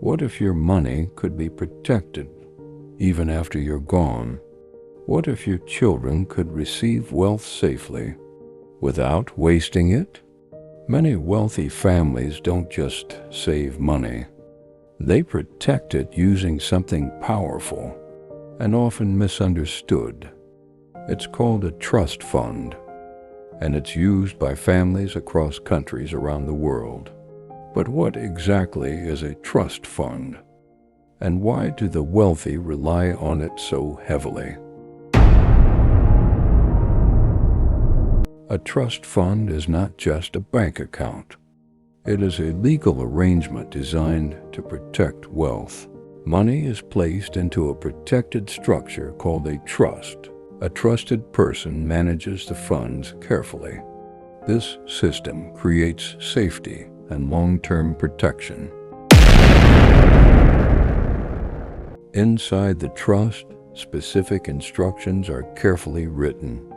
What if your money could be protected even after you're gone? What if your children could receive wealth safely without wasting it? Many wealthy families don't just save money. They protect it using something powerful and often misunderstood. It's called a trust fund, and it's used by families across countries around the world. But what exactly is a trust fund? And why do the wealthy rely on it so heavily? A trust fund is not just a bank account. It is a legal arrangement designed to protect wealth. Money is placed into a protected structure called a trust. A trusted person manages the funds carefully. This system creates safety and long-term protection. Inside the trust, specific instructions are carefully written.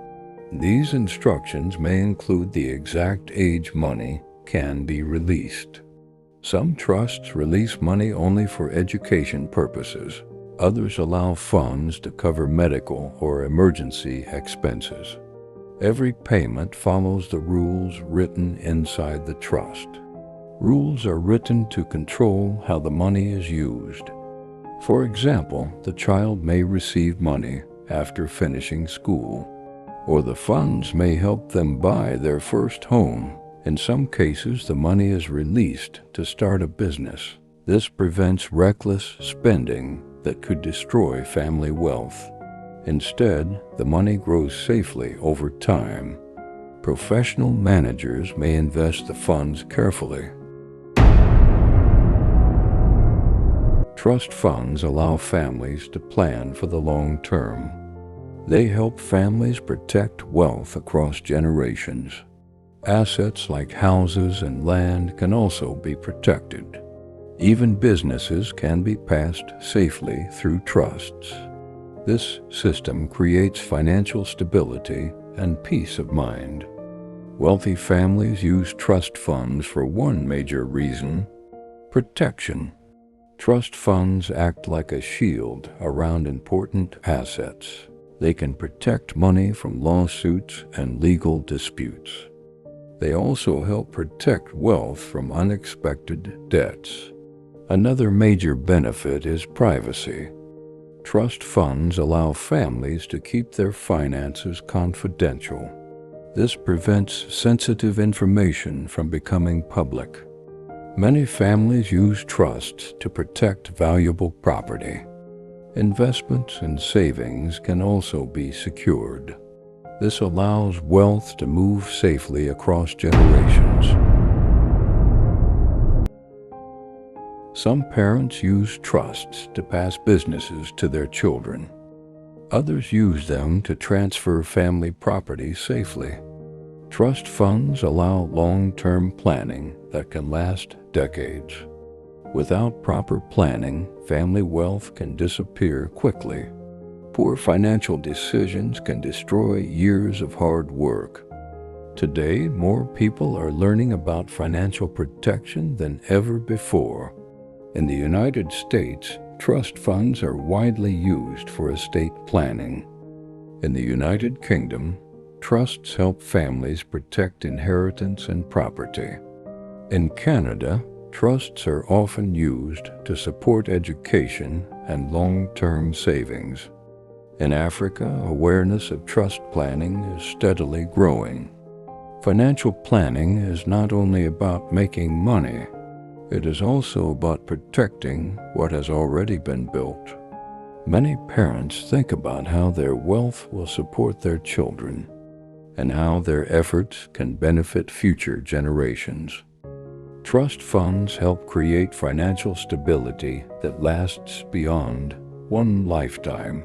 These instructions may include the exact age money can be released. Some trusts release money only for education purposes. Others allow funds to cover medical or emergency expenses. Every payment follows the rules written inside the trust. Rules are written to control how the money is used. For example, the child may receive money after finishing school, or the funds may help them buy their first home. In some cases, the money is released to start a business. This prevents reckless spending that could destroy family wealth. Instead, the money grows safely over time. Professional managers may invest the funds carefully. Trust funds allow families to plan for the long term. They help families protect wealth across generations. Assets like houses and land can also be protected. Even businesses can be passed safely through trusts. This system creates financial stability and peace of mind. Wealthy families use trust funds for one major reason: protection. Trust funds act like a shield around important assets. They can protect money from lawsuits and legal disputes. They also help protect wealth from unexpected debts. Another major benefit is privacy. Trust funds allow families to keep their finances confidential. This prevents sensitive information from becoming public. Many families use trusts to protect valuable property. Investments and savings can also be secured. This allows wealth to move safely across generations. Some parents use trusts to pass businesses to their children. Others use them to transfer family property safely. Trust funds allow long-term planning that can last decades. Without proper planning, family wealth can disappear quickly. Poor financial decisions can destroy years of hard work. Today, more people are learning about financial protection than ever before. In the United States, trust funds are widely used for estate planning. In the United Kingdom, trusts help families protect inheritance and property. In Canada, trusts are often used to support education and long-term savings. In Africa, awareness of trust planning is steadily growing. Financial planning is not only about making money, it is also about protecting what has already been built. Many parents think about how their wealth will support their children and how their efforts can benefit future generations. Trust funds help create financial stability that lasts beyond one lifetime.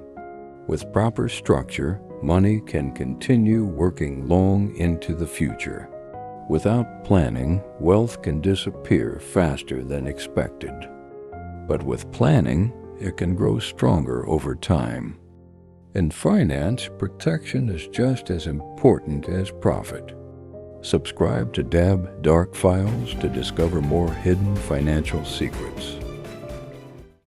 With proper structure, money can continue working long into the future. Without planning, wealth can disappear faster than expected. But with planning, it can grow stronger over time. In finance, protection is just as important as profit. Subscribe to DAB Dark Files to discover more hidden financial secrets.